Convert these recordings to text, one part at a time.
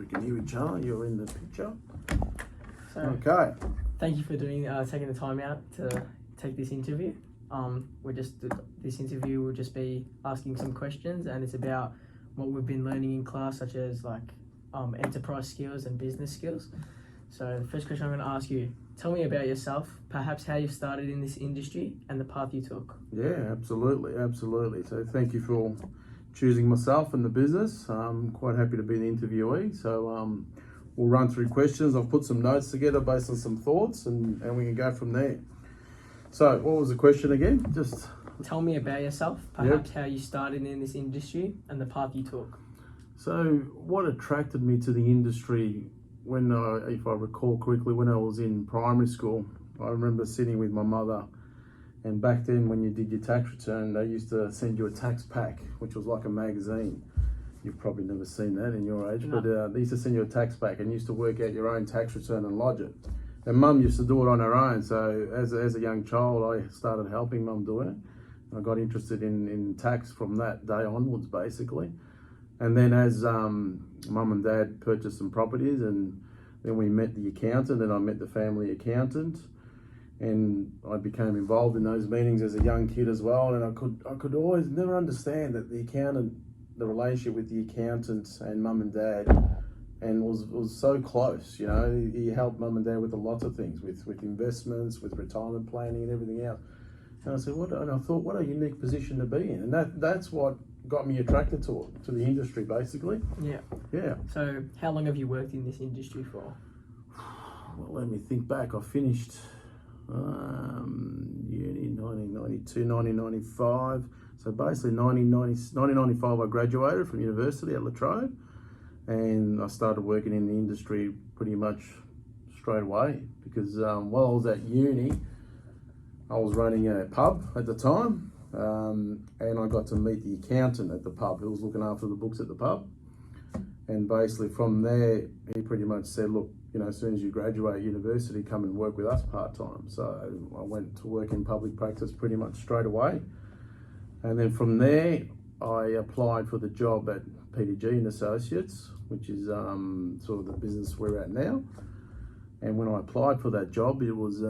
we can hear each other. You're in the picture. So, Okay. thank you for taking the time out to take this interview. This interview will just be asking some questions, and it's about what we've been learning in class, such as enterprise skills and business skills. So the first question I'm going to ask you, tell me about yourself, perhaps how you started in this industry and the path you took. Yeah, absolutely. So thank you for choosing myself and the business. I'm quite happy to be the interviewee. So we'll run through questions. I've put some notes together based on some thoughts, and we can go from there. So what was the question again? Just tell me about yourself, perhaps how you started in this industry and the path you took. So what attracted me to the industry when if I recall correctly, when I was in primary school, I remember sitting with my mother, and back then when you did your tax return, they used to send you a tax pack, which was like a magazine. You've probably never seen that in your age, no. But they used to send you a tax pack and you used to work out your own tax return and lodge it. And Mum used to do it on her own, so as a young child, I started helping Mum do it. I got interested in tax from that day onwards, basically. And then as Mum and Dad purchased some properties, and then we met the accountant, and I met the family accountant, and I became involved in those meetings as a young kid as well. And I could always never understand that the accountant, the relationship with the accountant and Mum and Dad, and was so close. You know, he helped Mum and Dad with a lot of things, with investments, with retirement planning and everything else. And I said, I thought, what a unique position to be in, and that's what got me attracted to the industry, basically. Yeah. So how long have you worked in this industry for? Well, let me think back. I finished uni 1992, 1995. So basically 1995 I graduated from university at La Trobe, and I started working in the industry pretty much straight away, because while I was at uni, I was running a pub at the time. And I got to meet the accountant at the pub who was looking after the books at the pub. And basically from there, he pretty much said, look, you know, as soon as you graduate university, come and work with us part-time. So I went to work in public practice pretty much straight away. And then from there, I applied for the job at PDG and Associates, which is sort of the business we're at now. And when I applied for that job, it was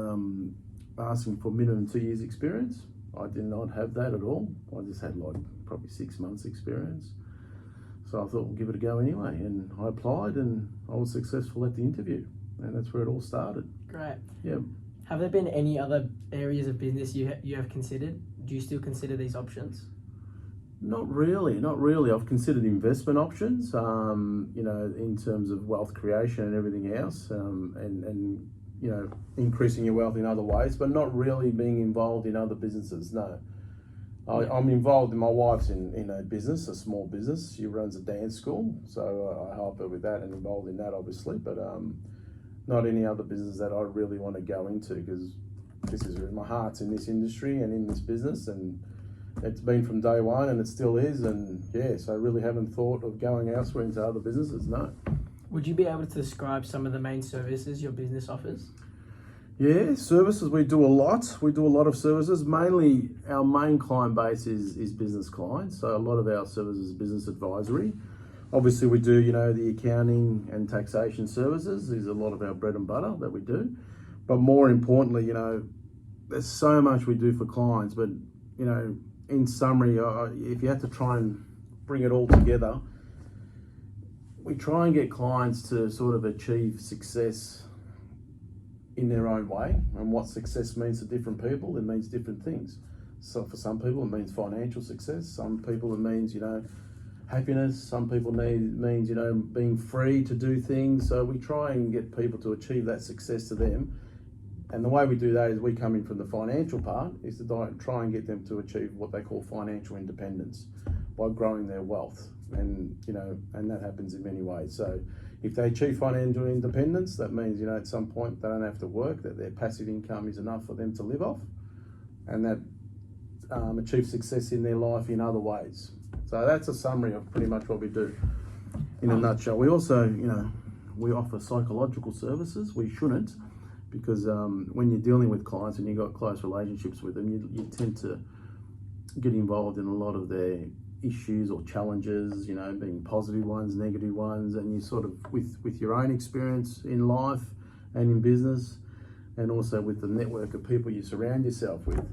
asking for minimum 2 years experience. I did not have that at all. I just had like probably 6 months experience. So I thought, we'll give it a go anyway. And I applied, and I was successful at the interview. And that's where it all started. Great. Yeah. Have there been any other areas of business you have considered? Do you still consider these options? Not really. I've considered investment options, you know, in terms of wealth creation and everything else, and you know, increasing your wealth in other ways, but not really being involved in other businesses, no. I'm involved in my wife's in a business, a small business. She runs a dance school, so I help her with that and involved in that, obviously, but not any other business that I really want to go into, because my heart's in this industry and in this business, and it's been from day one, and it still is, and yeah, so I really haven't thought of going elsewhere into other businesses, no. Would you be able to describe some of the main services your business offers? Yeah, services, we do a lot. We do a lot of services. Mainly, our main client base is business clients. So a lot of our services is business advisory. Obviously, we do, you know, the accounting and taxation services. There's a lot of our bread and butter that we do. But more importantly, you know, there's so much we do for clients. But, you know, in summary, if you had to try and bring it all together, we try and get clients to sort of achieve success in their own way. And what success means to different people, it means different things. So for some people, it means financial success. Some people, it means, you know, happiness. Some people means, you know, being free to do things. So we try and get people to achieve that success to them. And the way we do that is we come in from the financial part, is to try and get them to achieve what they call financial independence by growing their wealth. And, you know, and that happens in many ways. So if they achieve financial independence, that means, you know, at some point they don't have to work, that their passive income is enough for them to live off, and that achieve success in their life in other ways. So that's a summary of pretty much what we do in a nutshell. We also, you know, we offer psychological services. We shouldn't, because when you're dealing with clients and you've got close relationships with them, you tend to get involved in a lot of their issues or challenges, being positive ones, negative ones, and you sort of, with your own experience in life and in business, and also with the network of people you surround yourself with,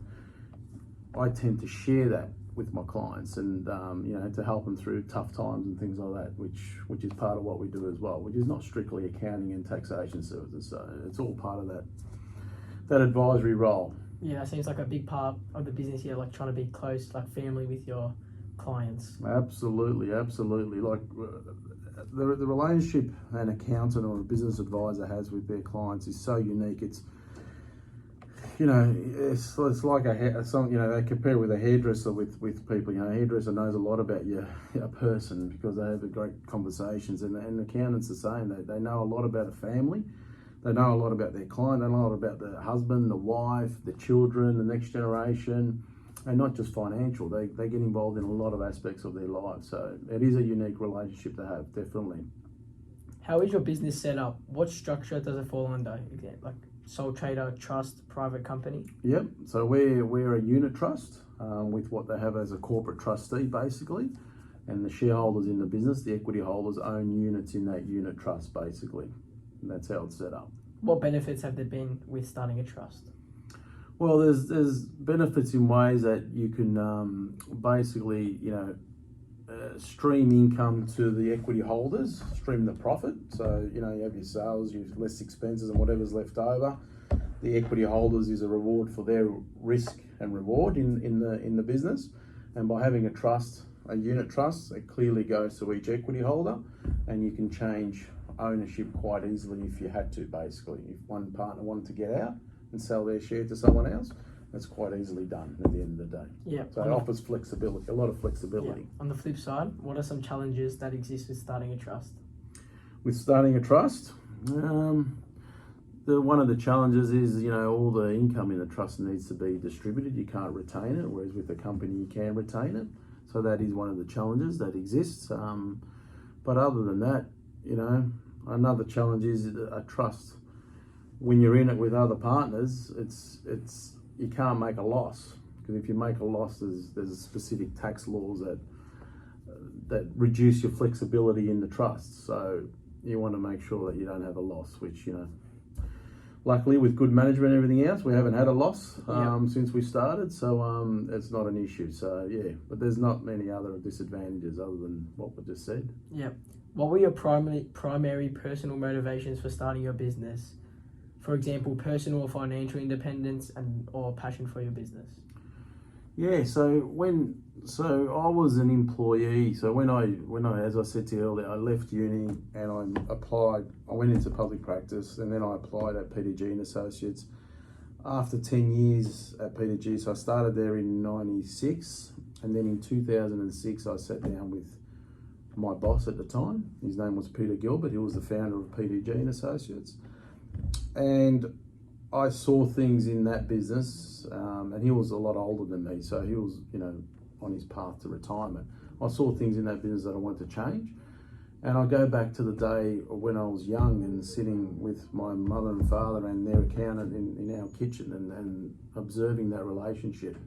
I tend to share that with my clients, and to help them through tough times and things like that, which is part of what we do as well, which is not strictly accounting and taxation services. So it's all part of that advisory role. Yeah, that seems like a big part of the business here, like trying to be close, like family with your clients. Absolutely. Like the relationship an accountant or a business advisor has with their clients is so unique. It's like they compare with a hairdresser with people. A hairdresser knows a lot about your person because they have great conversations, and accountants the same. They know a lot about a family. They know a lot about their client. They know a lot about the husband, the wife, the children, the next generation, and not just financial. They get involved in a lot of aspects of their lives. So it is a unique relationship to have, definitely. How is your business set up? What structure does it fall under? Like sole trader, trust, private company? Yep. So we're a unit trust with what they have as a corporate trustee, basically, and the shareholders in the business, the equity holders, own units in that unit trust, basically. And that's how it's set up. What benefits have there been with starting a trust? Well, there's benefits in ways that you can basically, stream income to the equity holders, stream the profit. So, you have your sales, your less expenses and whatever's left over. The equity holders is a reward for their risk and reward in the business. And by having a unit trust, it clearly goes to each equity holder, and you can change ownership quite easily if you had to, basically. If one partner wanted to get out and sell their share to someone else, that's quite easily done at the end of the day. Yeah. So it offers flexibility, a lot of flexibility. Yeah. On the flip side, what are some challenges that exist with starting a trust? With starting a trust, one of the challenges is, all the income in the trust needs to be distributed. You can't retain it, whereas with a company you can retain it. So that is one of the challenges that exists. But other than that, another challenge is a trust. When you're in it with other partners, it's you can't make a loss, because if you make a loss, there's specific tax laws that reduce your flexibility in the trust. So you want to make sure that you don't have a loss, which luckily with good management and everything else, we haven't had a loss since we started. So it's not an issue. So yeah, but there's not many other disadvantages other than what we just said. Yeah. What were your primary personal motivations for starting your business? For example, personal or financial independence or passion for your business? Yeah, so I was an employee. So when I, as I said to you earlier, I left uni and I went into public practice, and then I applied at PDG and Associates after 10 years at PDG. So I started there in 96, and then in 2006 I sat down with my boss at the time. His name was Peter Gilbert. He was the founder of PDG and Associates. And I saw things in that business, and he was a lot older than me, so he was, on his path to retirement. I saw things in that business that I wanted to change. And I go back to the day when I was young and sitting with my mother and father and their accountant in our kitchen and observing that relationship.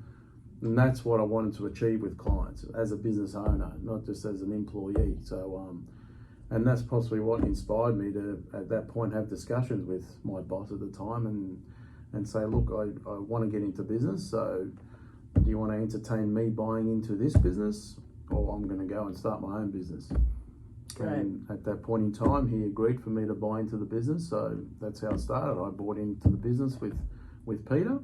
And that's what I wanted to achieve with clients as a business owner, not just as an employee. So, and that's possibly what inspired me to, at that point, have discussions with my boss at the time and say, look, I want to get into business. So do you want to entertain me buying into this business, or I'm going to go and start my own business? Great. And at that point in time, he agreed for me to buy into the business. So that's how it started. I bought into the business with Peter.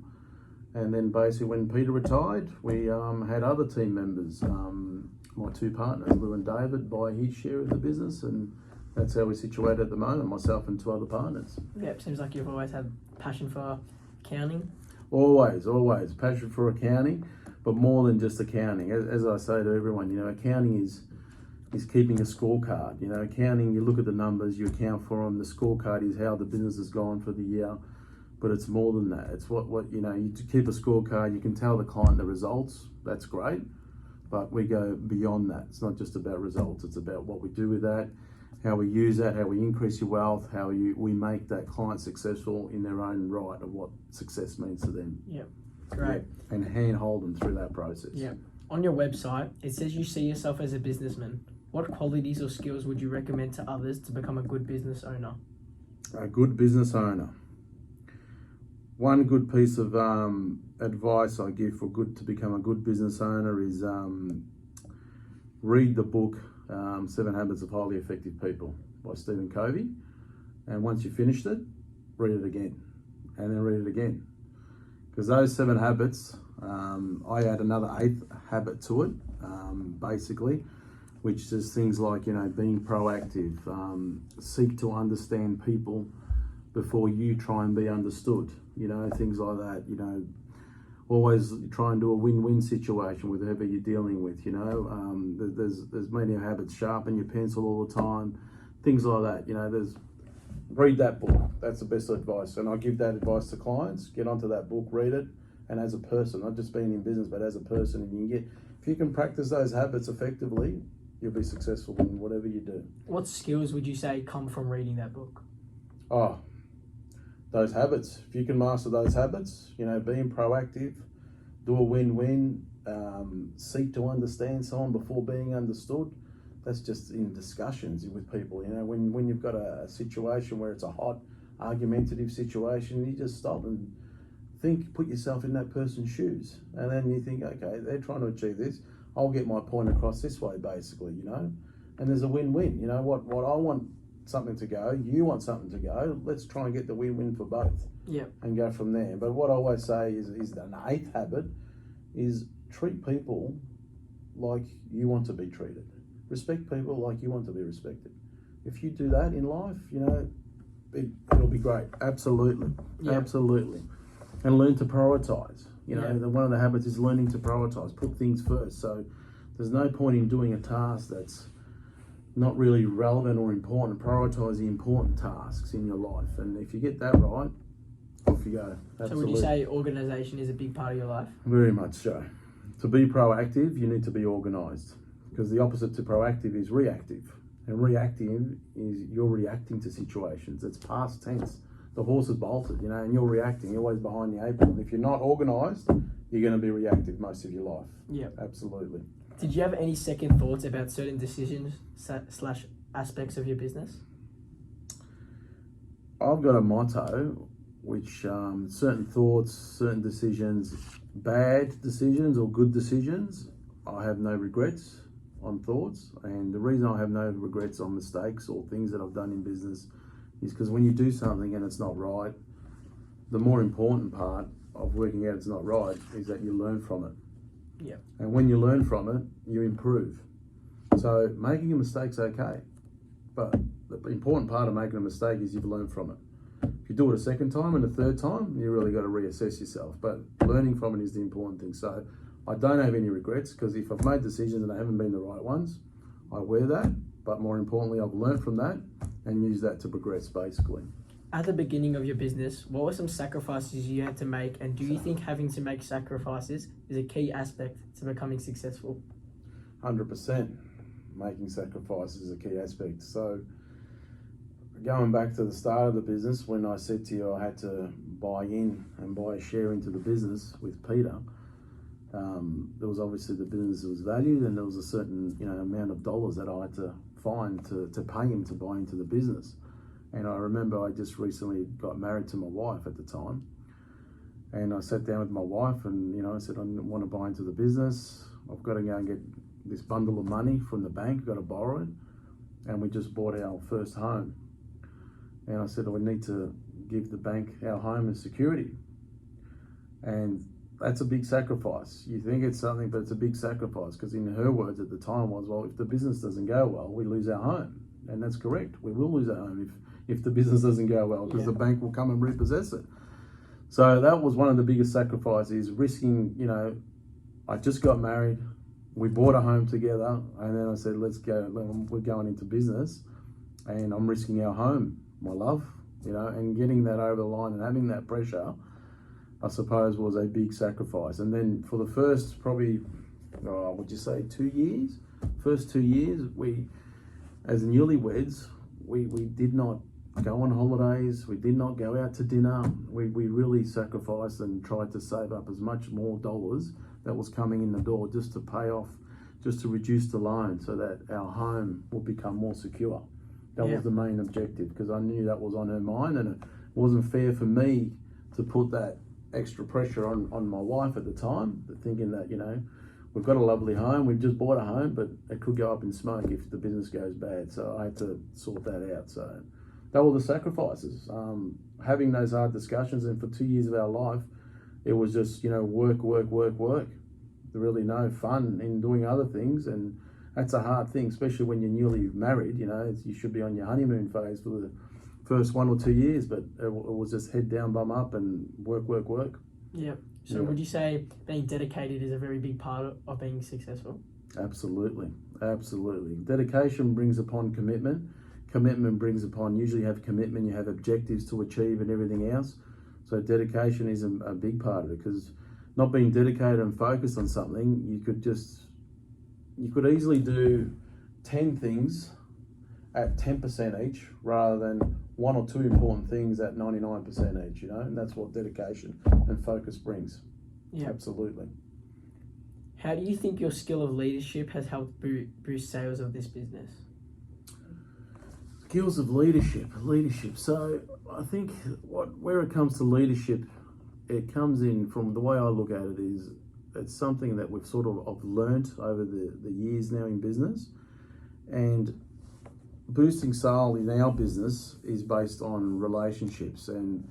And then basically when Peter retired, we had other team members, my two partners, Lou and David, buy his share of the business, and that's how we're situated at the moment, myself and two other partners. Yep, seems like you've always had passion for accounting. Always, passion for accounting, but more than just accounting. As I say to everyone, accounting is keeping a scorecard. Accounting, you look at the numbers, you account for them. The scorecard is how the business has gone for the year. But it's more than that. It's what you keep a scorecard. You can tell the client the results. That's great, but we go beyond that. It's not just about results. It's about what we do with that, how we use that, how we increase your wealth, how we make that client successful in their own right of what success means to them. Yeah, great. Yeah. And handhold them through that process. Yeah. On your website, it says you see yourself as a businessman. What qualities or skills would you recommend to others to become a good business owner? A good business owner. One good piece of advice I give to become a good business owner is read the book 7 Habits of Highly Effective People by Stephen Covey. And once you finished it, read it again, and then read it again. Because those 7 habits, I add another 8th habit to it, basically, which is things like, being proactive, seek to understand people before you try and be understood, things like that, always try and do a win-win situation with whoever you're dealing with, there's many habits, sharpen your pencil all the time, things like that, read that book. That's the best advice, and I give that advice to clients. Get onto that book, read it, and as a person, not just being in business, but as a person, if you can practice those habits effectively, you'll be successful in whatever you do. What skills would you say come from reading that book? Oh, those habits. If you can master those habits, being proactive, do a win-win, seek to understand someone before being understood. That's just in discussions with people, when you've got a situation where it's a hot, argumentative situation, you just stop and think, put yourself in that person's shoes. And then you think, okay, they're trying to achieve this. I'll get my point across this way, basically, And there's a win-win. What I want something to go, you want something to go. Let's try and get the win-win for both. Yeah. And go from there. But what I always say is an 8th habit is treat people like you want to be treated. Respect people like you want to be respected. If you do that in life, it'll be great. Absolutely. Yeah. Absolutely. And learn to prioritize. One of the habits is learning to prioritize, put things first. So there's no point in doing a task that's not really relevant or important. Prioritize the important tasks in your life. And if you get that right, off you go. Absolutely. So would you say organisation is a big part of your life? Very much so. To be proactive, you need to be organised. Because the opposite to proactive is reactive. And reactive is you're reacting to situations. It's past tense. The horse is bolted, and you're reacting. You're always behind the 8 ball. If you're not organised, you're going to be reactive most of your life. Yeah. Absolutely. Did you have any second thoughts about certain decisions / aspects of your business? I've got a motto, which certain thoughts, certain decisions, bad decisions or good decisions, I have no regrets on thoughts. And the reason I have no regrets on mistakes or things that I've done in business is because when you do something and it's not right, the more important part of working out it's not right is that you learn from it. Yeah. And when you learn from it, you improve. So making a mistake's okay, but the important part of making a mistake is you've learned from it. If you do it a second time and a third time, you really got to reassess yourself. But learning from it is the important thing. So I don't have any regrets, because if I've made decisions and they haven't been the right ones, I wear that. But more importantly, I've learned from that and use that to progress, basically. At the beginning of your business, what were some sacrifices you had to make, and do you think having to make sacrifices is a key aspect to becoming successful? 100%. Making sacrifices is a key aspect. So going back to the start of the business, when I said to you I had to buy in and buy a share into the business with Peter, there was obviously the business was valued, and there was a certain amount of dollars that I had to find to pay him to buy into the business. And I remember I just recently got married to my wife at the time, and I sat down with my wife and I said, I want to buy into the business. I've got to go and get this bundle of money from the bank, got to borrow it, and we just bought our first home. And I said, we need to give the bank our home as security. And that's a big sacrifice. You think it's something, but it's a big sacrifice, because in her words at the time was, well, if the business doesn't go well, we lose our home. And that's correct. We will lose our home if the business doesn't go well, because the bank will come and repossess it. So that was one of the biggest sacrifices, risking, I just got married, we bought a home together, and then I said, let's go, we're going into business, and I'm risking our home, my love, and getting that over the line and having that pressure, I suppose, was a big sacrifice. And then for the first probably, would you say 2 years? First 2 years, we, as newlyweds, we did not go on holidays, we did not go out to dinner. We really sacrificed and tried to save up as much more dollars that was coming in the door just to pay off, just to reduce the loan so that our home will become more secure. That was the main objective, because I knew that was on her mind, and it wasn't fair for me to put that extra pressure on my wife at the time, thinking that, you know, we've got a lovely home, we've just bought a home, but it could go up in smoke if the business goes bad. So I had to sort that out. So that were the sacrifices. Having those hard discussions, and for 2 years of our life, it was just, you know, work. There really no fun in doing other things, and that's a hard thing, especially when you're newly married. You know, you should be on your honeymoon phase for the first 1 or 2 years, but it was just head down, bum up, and work. Yeah. So would you say being dedicated is a very big part of being successful? Absolutely. Dedication brings upon commitment. Commitment brings upon, usually you have commitment, you have objectives to achieve and everything else. So dedication is a big part of it, because not being dedicated and focused on something, you could easily do 10 things at 10% each, rather than 1 or 2 important things at 99% each, you know, and that's what dedication and focus brings. Yeah. Absolutely. How do you think your skill of leadership has helped boost sales of this business? Skills of leadership. So I think where it comes to leadership, it comes in from the way I look at it is it's something that we've sort of learnt over the years now in business, and boosting sale in our business is based on relationships, and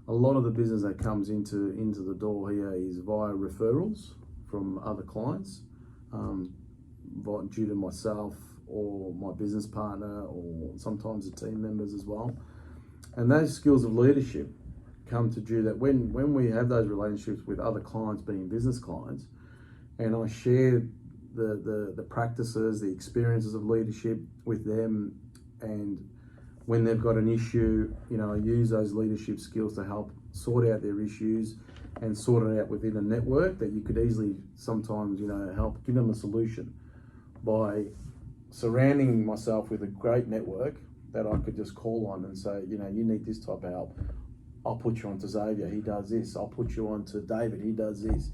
a lot of the business that comes into the door here is via referrals from other clients, due to myself or my business partner, or sometimes the team members as well. And those skills of leadership come to due that when we have those relationships with other clients, being business clients, and I share the practices, the experiences of leadership with them, and when they've got an issue, you know, I use those leadership skills to help sort out their issues and sort it out within a network that you could easily sometimes, you know, help give them a solution by surrounding myself with a great network that I could just call on and say, you know, you need this type of help, I'll put you on to Xavier, he does this. I'll put you on to David, he does this.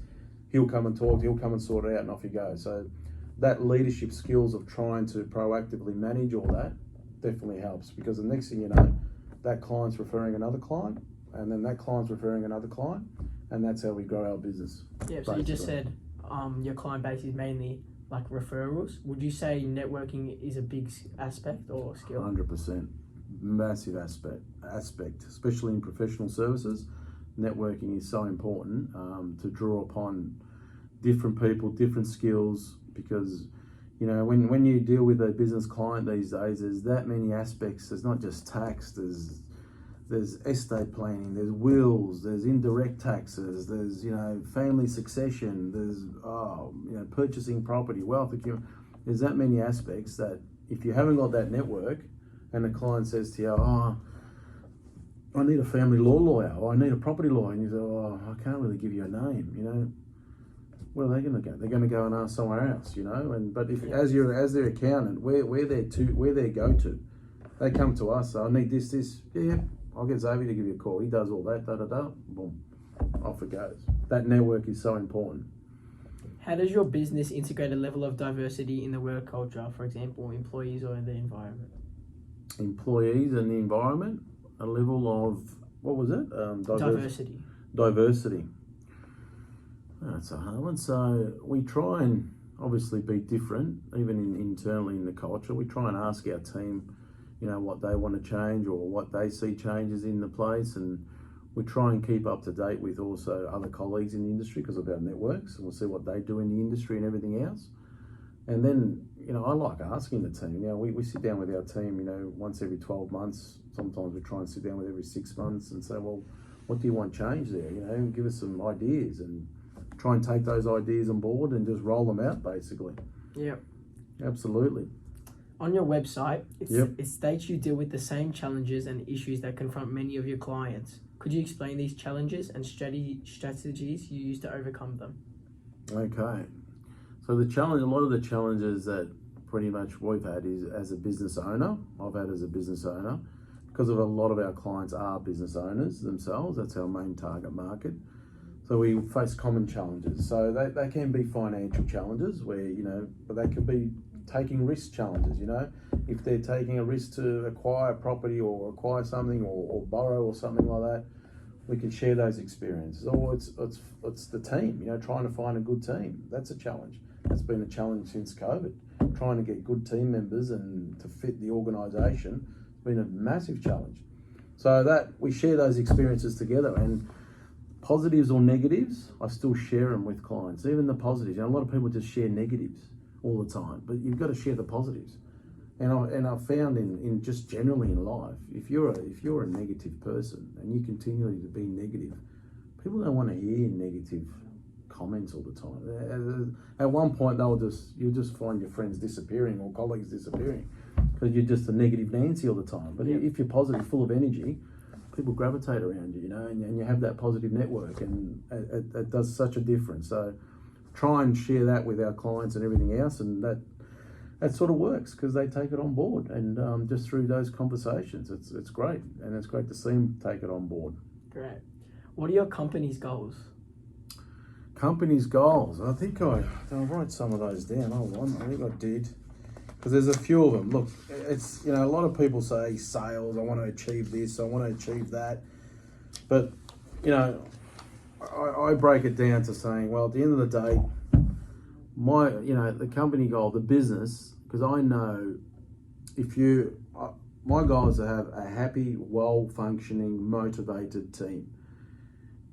He'll come and talk, he'll come and sort it out, and off you go. So that leadership skills of trying to proactively manage all that definitely helps, because the next thing you know, that client's referring another client, and then that client's referring another client, and that's how we grow our business. Yeah, so you just said your client base is mainly like referrals. Would you say networking is a big aspect or skill? 100%. Massive aspect, especially in professional services. Networking is so important to draw upon different people, different skills, because you know when you deal with a business client these days, there's that many aspects. There's not just tax, there's estate planning, there's wills, there's indirect taxes, there's, you know, family succession, there's you know, purchasing property, wealth accumulation. There's that many aspects that if you haven't got that network, and the client says to you, I need a family law lawyer, or I need a property lawyer, and you say, I can't really give you a name, you know. Where are they going to go? They're going to go and ask somewhere else, you know. And but if as their accountant, we're their go-to. They come to us, I need this. Yeah, I'll get Xavier to give you a call. He does all that, boom, off it goes. That network is so important. How does your business integrate a level of diversity in the work culture, for example, employees or the environment? Employees and the environment, a level of, what was it? Diversity. That's a hard one. So we try and obviously be different, even internally in the culture. We try and ask our team, you know, what they want to change or what they see changes in the place, and we try and keep up to date with also other colleagues in the industry because of our networks, and we'll see what they do in the industry and everything else. And then, you know, I like asking the team. You know, we sit down with our team, you know, once every 12 months. Sometimes we try and sit down with every 6 months and say, well, what do you want changed there? You know, give us some ideas, and try and take those ideas on board and just roll them out, basically. Yeah. Absolutely. On your website, it states you deal with the same challenges and issues that confront many of your clients. Could you explain these challenges and strategies you use to overcome them? Okay. So a lot of the challenges that pretty much we've had is as a business owner, I've had as a business owner, because of a lot of our clients are business owners themselves. That's our main target market. So we face common challenges. So they can be financial challenges where, but they could be taking risk challenges, If they're taking a risk to acquire property or acquire something or borrow or something like that, we can share those experiences. Or it's the team, trying to find a good team. That's a challenge. That's been a challenge since COVID. Trying to get good team members and to fit the organisation has been a massive challenge. So that we share those experiences together, and positives or negatives, I still share them with clients. Even the positives. A lot of people just share negatives all the time, but you've got to share the positives. And I've found in just generally in life, if you're a negative person and you continually to be negative, people don't want to hear negative comments all the time. At one point, you'll just find your friends disappearing or colleagues disappearing because you're just a negative Nancy all the time. But if you're positive, full of energy, people gravitate around you, and you have that positive network, and it does such a difference. So try and share that with our clients and everything else, and that sort of works because they take it on board, and just through those conversations, it's great, and it's great to see them take it on board. Great. What are your company's goals? Company's goals. I think I wrote some of those down. Hold on, I think I did, because there's a few of them. Look, it's a lot of people say sales. I want to achieve this. I want to achieve that, but I break it down to saying, well, at the end of the day, the company goal, the business, because I know my goal is to have a happy, well-functioning, motivated team,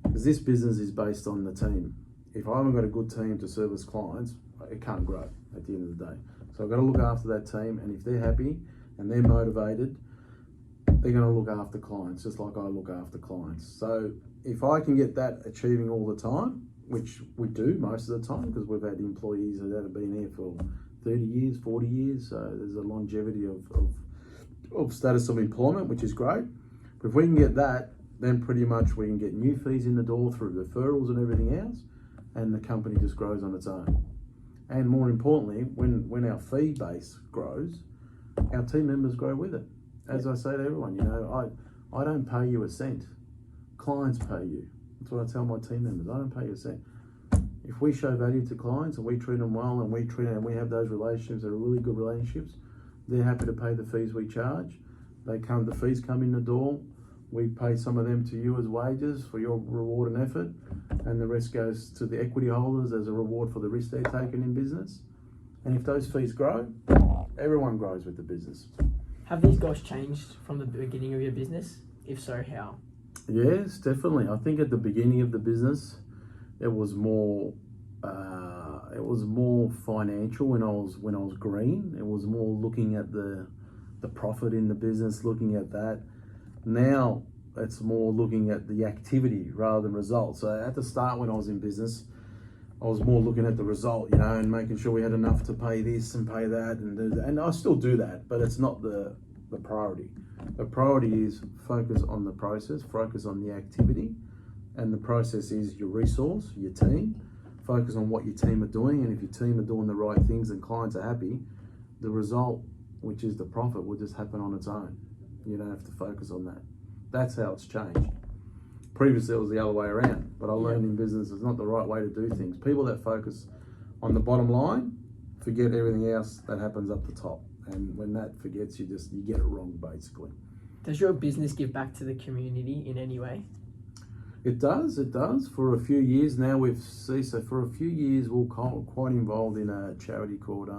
because this business is based on the team. If I haven't got a good team to service clients, it can't grow at the end of the day. So I've got to look after that team, and if they're happy and they're motivated, they're going to look after clients just like I look after clients. So if I can get that achieving all the time, which we do most of the time, because we've had employees that have been here for 30 years, 40 years, so there's a longevity of status of employment, which is great. But if we can get that, then pretty much we can get new fees in the door through referrals and everything else, and the company just grows on its own. And more importantly, when our fee base grows, our team members grow with it. As I say to everyone, I don't pay you a cent. Clients pay you. That's what I tell my team members. I don't pay you a cent. If we show value to clients and we treat them well and we have those relationships that are really good relationships, they're happy to pay the fees we charge. The fees come in the door. We pay some of them to you as wages for your reward and effort, and the rest goes to the equity holders as a reward for the risk they're taking in business. And if those fees grow, everyone grows with the business. Have these goals changed from the beginning of your business? If so, how? Yes, definitely. I think at the beginning of the business, it was more financial when I was green. It was more looking at the profit in the business, looking at that. Now it's more looking at the activity rather than results. So at the start when I was in business, I was more looking at the result, and making sure we had enough to pay this and pay that and do that. And I still do that, but it's not the priority. The priority is focus on the process, focus on the activity, and the process is your resource, your team. Focus on what your team are doing, and if your team are doing the right things and clients are happy, the result, which is the profit, will just happen on its own. You don't have to focus on that. That's how it's changed. Previously, it was the other way around, but I learned in business it's not the right way to do things. People that focus on the bottom line forget everything else that happens up the top. And when that forgets, you get it wrong, basically. Does your business give back to the community in any way? It does. For a few years now, for a few years, we're quite involved in a charity called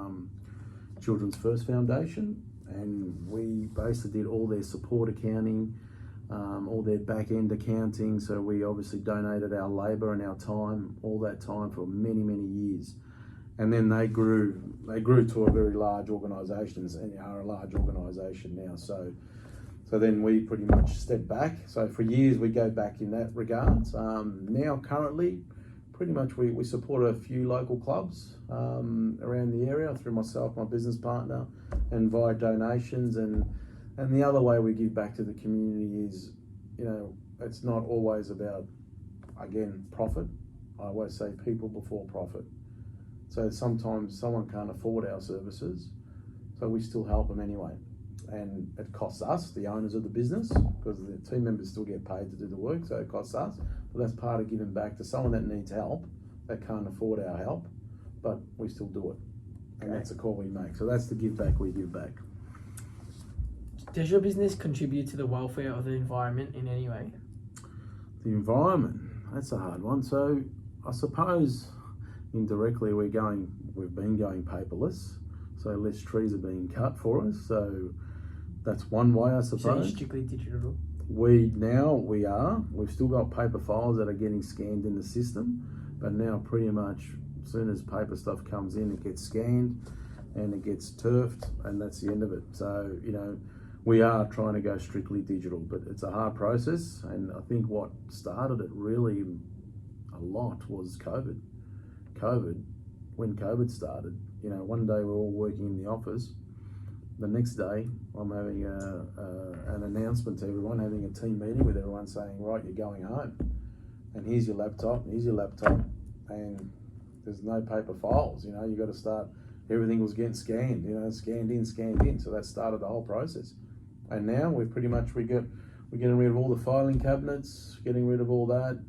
Children's First Foundation, and we basically did all their support accounting, all their back-end accounting. So we obviously donated our labour and our time, all that time for many, many years. And then they grew to a very large organisation, and are a large organisation now. So then we pretty much stepped back. So for years we go back in that regards. Now currently, pretty much we support a few local clubs around the area through myself, my business partner, and via donations. And the other way we give back to the community is, it's not always about, again, profit. I always say people before profit. So sometimes someone can't afford our services, so we still help them anyway. and it costs us, the owners of the business, because the team members still get paid to do the work, so it costs us. But that's part of giving back to someone that needs help, that can't afford our help, but we still do it. And that's the call we make. So that's the give back we give back. Does your business contribute to the welfare of the environment in any way? The environment, that's a hard one. So I suppose indirectly we've been going paperless, so less trees are being cut for us. So that's one way, I suppose. So you're strictly digital? We've still got paper files that are getting scanned in the system, but now pretty much as soon as paper stuff comes in, it gets scanned and it gets turfed, and that's the end of it. So, we are trying to go strictly digital, but it's a hard process. And I think what started it really a lot was COVID. When COVID started, one day we're all working in the office. The next day, I'm having an announcement to everyone, having a team meeting with everyone saying, right, you're going home. And here's your laptop, and there's no paper files. You got to start, everything was getting scanned, scanned in. So that started the whole process. And now we're getting rid of all the filing cabinets, getting rid of all that.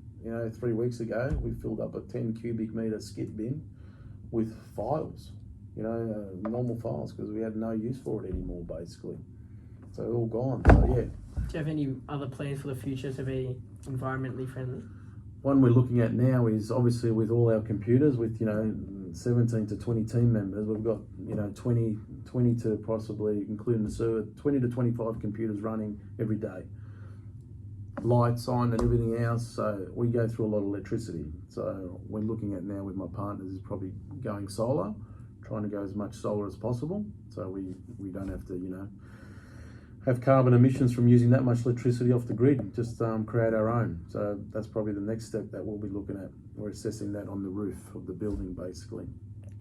3 weeks ago, we filled up a 10 cubic meter skip bin with files, normal files, because we had no use for it anymore, basically. So all gone. So yeah. Do you have any other plans for the future to be environmentally friendly? One we're looking at now is obviously with all our computers, with 17 to 20 team members, we've got 20 to possibly, including the server, 20 to 25 computers running every day. Lights on and everything else, so we go through a lot of electricity. So we're looking at now with my partners is probably going solar, trying to go as much solar as possible, so we don't have to have carbon emissions from using that much electricity off the grid, just create our own. So that's probably the next step that we'll be looking at. We're assessing that on the roof of the building, basically.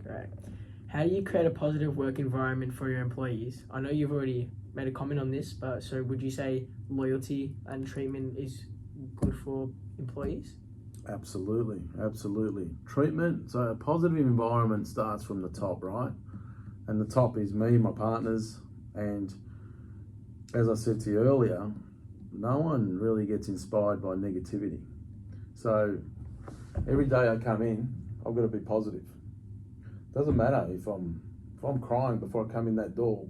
Great. How do you create a positive work environment for your employees? I know you've already made a comment on this, but so would you say loyalty and treatment is good for employees? Absolutely. Treatment, so a positive environment starts from the top, right? And the top is me, my partners, and as I said to you earlier, no one really gets inspired by negativity. So every day I come in, I've got to be positive. Doesn't matter if I'm crying before I come in that door,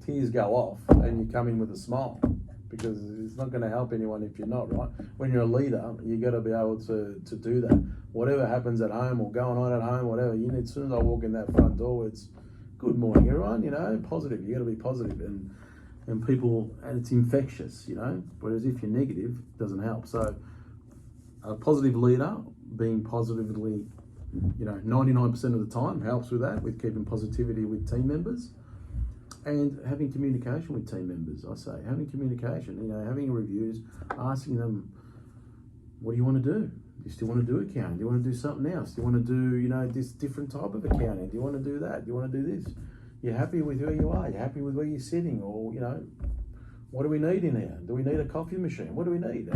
tears go off and you come in with a smile, because it's not going to help anyone if you're not, right? When you're a leader, you got to be able to do that. Whatever happens at home or going on at home, whatever, as soon as I walk in that front door, it's good morning everyone, positive. You got to be positive, and people, and it's infectious, whereas if you're negative, it doesn't help. So a positive leader being positively 99% of the time helps with that, with keeping positivity with team members, and having communication with team members. I say having communication, having reviews, asking them, what do you want to do? Do you still want to do accounting? Do you want to do something else? Do you want to do this different type of accounting? Do you want to do that? Do you want to do this? You're happy with where you are? You're happy with where you're sitting? Or what do we need in here? Do we need a coffee machine? What do we need?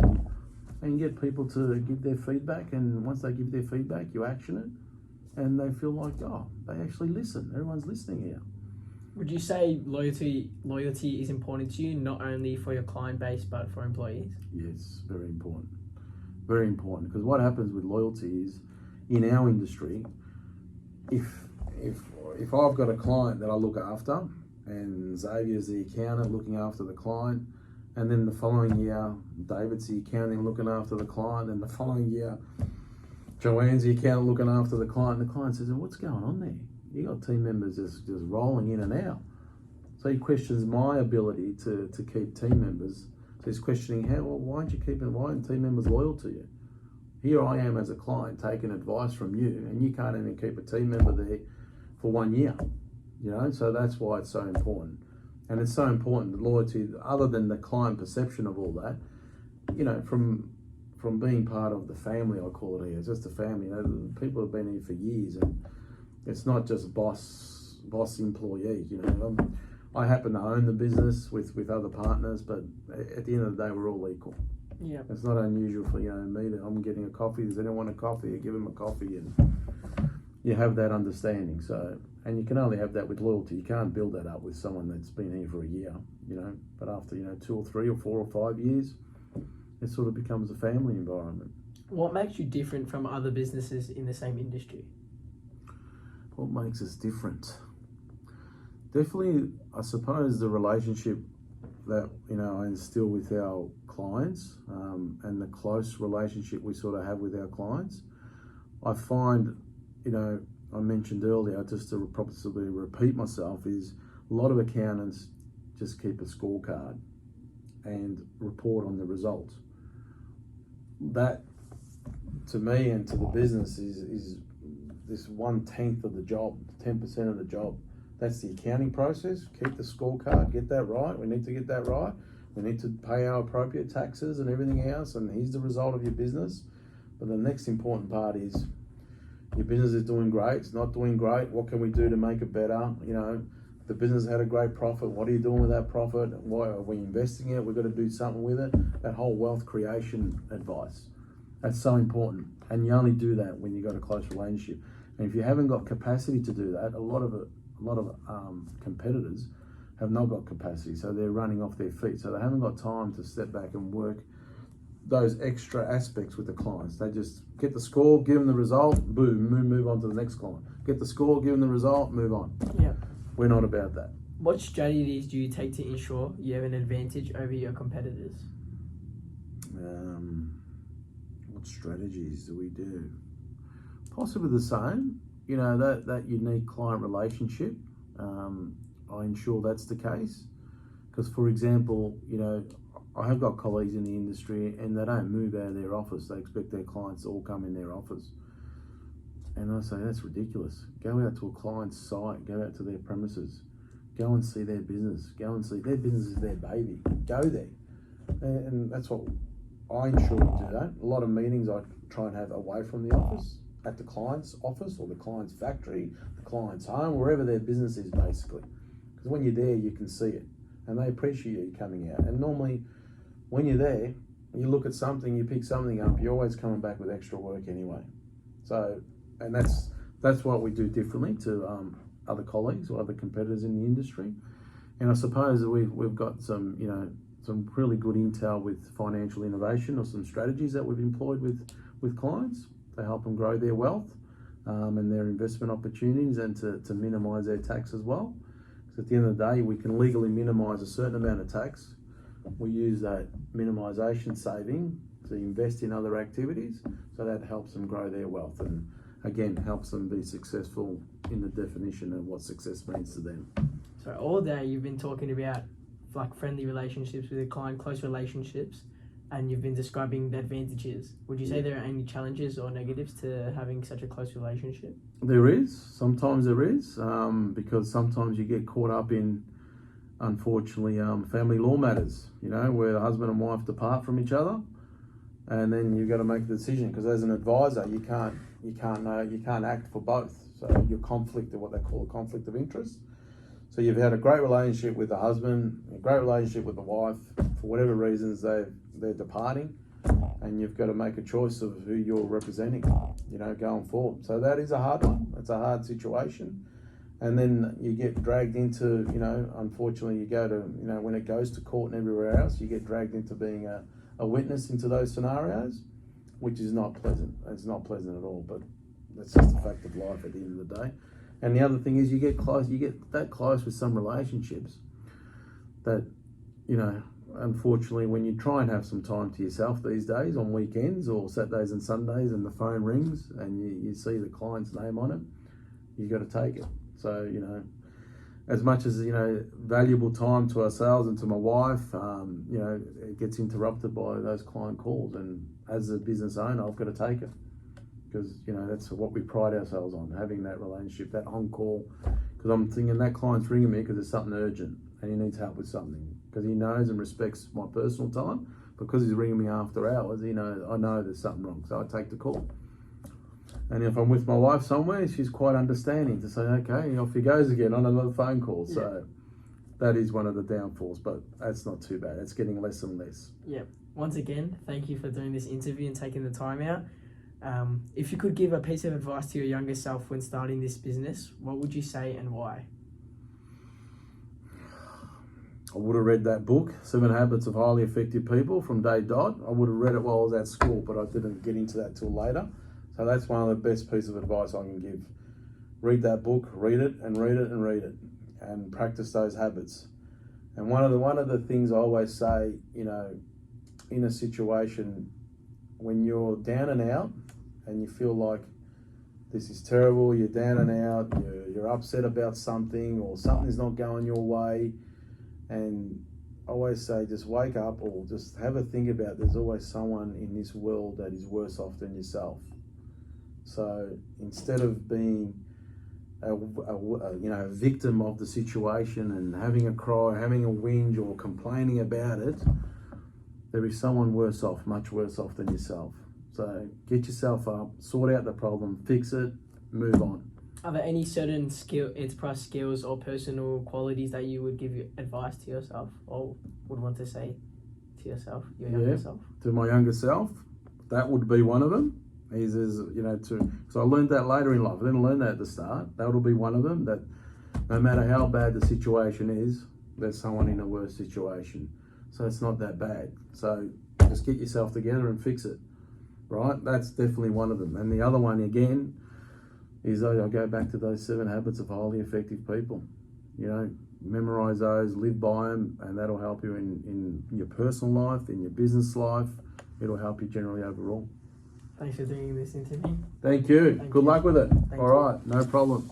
And get people to give their feedback, and once they give their feedback, you action it, and they feel like, they actually listen. Everyone's listening here. Would you say loyalty is important to you, not only for your client base, but for employees? Yes, very important. Very important, because what happens with loyalty is, in our industry, if I've got a client that I look after, and Xavier's the accountant looking after the client, and then the following year, David's the accountant looking after the client, and the following year, Joanne's the accountant looking after the client, and the client says, what's going on there? You got team members just rolling in and out. So he questions my ability to keep team members. So he's questioning, why aren't team members loyal to you? Here I am as a client taking advice from you, and you can't even keep a team member there for 1 year. So that's why it's so important. And it's so important, the loyalty, other than the client perception of all that, from being part of the family, I call it here, it's just a family. People have been here for years, and it's not just boss employee. I happen to own the business with other partners, but at the end of the day, we're all equal. Yeah, it's not unusual for me that I'm getting a coffee. Does anyone want a coffee? I give them a coffee, and you have that understanding. So, and you can only have that with loyalty. You can't build that up with someone that's been here for a year, but after, 2 or 3 or 4 or 5 years, it sort of becomes a family environment. What makes you different from other businesses in the same industry? What makes us different? Definitely, I suppose, the relationship that, I instill with our clients, and the close relationship we sort of have with our clients. I find, I mentioned earlier, just to probably repeat myself, is a lot of accountants just keep a scorecard and report on the results. That, to me and to the business, is this 1/10 of the job, 10% of the job. That's the accounting process. Keep the scorecard, get that right. We need to get that right. We need to pay our appropriate taxes and everything else, and here's the result of your business. But the next important part is, your business is doing great, it's not doing great, what can we do to make it better? The business had a great profit, what are you doing with that profit? Why are we investing it? We've got to do something with it. That whole wealth creation advice, that's so important. And you only do that when you've got a close relationship. And if you haven't got capacity to do that, a lot of competitors have not got capacity, so they're running off their feet. So they haven't got time to step back and work those extra aspects with the clients. They just get the score, give them the result, boom, move on to the next client. Get the score, give them the result, move on. Yeah. We're not about that. What strategies do you take to ensure you have an advantage over your competitors? What strategies do we do? Possibly the same. That unique client relationship. I ensure that's the case. Because, for example, I have got colleagues in the industry and they don't move out of their office. They expect their clients to all come in their office. And I say, that's ridiculous. Go out to a client's site, go out to their premises, go and see their business, their business is their baby. Go there. And that's what I ensure to do that. A lot of meetings I try and have away from the office, at the client's office or the client's factory, the client's home, wherever their business is, basically. Because when you're there, you can see it. And they appreciate you coming out. And normally, when you're there, you look at something, you pick something up, you're always coming back with extra work anyway. So, and that's what we do differently to other colleagues or other competitors in the industry. And I suppose that we've got some really good intel with financial innovation, or some strategies that we've employed with clients to help them grow their wealth and their investment opportunities, and to minimise their tax as well. Because at the end of the day, we can legally minimise a certain amount of tax. We use that minimisation saving to invest in other activities, so that helps them grow their wealth, and again helps them be successful in the definition of what success means to them. So all day you've been talking about like friendly relationships with a client, close relationships, and you've been describing the advantages. Would you say there are any challenges or negatives to having such a close relationship? There is. Sometimes there is, because sometimes you get caught up in, unfortunately, family law matters, where the husband and wife depart from each other, and then you've got to make a decision, because as an advisor, you can't act for both. So you're what they call a conflict of interest. So you've had a great relationship with the husband, a great relationship with the wife. For whatever reasons, they're departing, and you've got to make a choice of who you're representing, going forward. So that is a hard one. It's a hard situation. And then you get dragged into, unfortunately, you go to, when it goes to court and everywhere else, you get dragged into being a witness into those scenarios, which is not pleasant. It's not pleasant at all, but that's just a fact of life at the end of the day. And the other thing is, you get that close with some relationships that, unfortunately, when you try and have some time to yourself these days on weekends or Saturdays and Sundays, and the phone rings and you see the client's name on it, you've got to take it. So, as much as, valuable time to ourselves and to my wife, it gets interrupted by those client calls. And as a business owner, I've got to take it, because, that's what we pride ourselves on, having that relationship, that on-call. Because I'm thinking that client's ringing me because there's something urgent and he needs help with something, because he knows and respects my personal time. Because he's ringing me after hours, I know there's something wrong, so I take the call. And if I'm with my wife somewhere, she's quite understanding to say, okay, off he goes again on another phone call. Yeah. So that is one of the downfalls, but that's not too bad. It's getting less and less. Yeah. Once again, thank you for doing this interview and taking the time out. If you could give a piece of advice to your younger self when starting this business, what would you say and why? I would have read that book, 7 Habits of Highly Effective People from Dave Dodd. I would have read it while I was at school, but I didn't get into that till later. So that's one of the best pieces of advice I can give. Read that book, read it and read it and read it, and practice those habits. And one of the things I always say, you know, in a situation when you're down and out and you feel like this is terrible, you're down and out, you're upset about something or something's not going your way, and I always say just wake up or just have a think about there's always someone in this world that is worse off than yourself. So instead of being a victim of the situation and having a cry, having a whinge or complaining about it, there is someone worse off, much worse off than yourself. So get yourself up, sort out the problem, fix it, move on. Are there any certain enterprise skills or personal qualities that you would give advice to yourself or would want to say to yourself, your younger self? To my younger self, that would be one of them. So I learned that later in life. I didn't learn that at the start. That would be one of them, that no matter how bad the situation is, there's someone in a worse situation. So it's not that bad. So just get yourself together and fix it, right? That's definitely one of them. And the other one, again, is I'll go back to those 7 habits of highly effective people. You know, memorize those, live by them, and that'll help you in your personal life, in your business life. It'll help you generally overall. Thanks for doing this interview. Thank you. Good luck with it. Thank All you. right, no problem.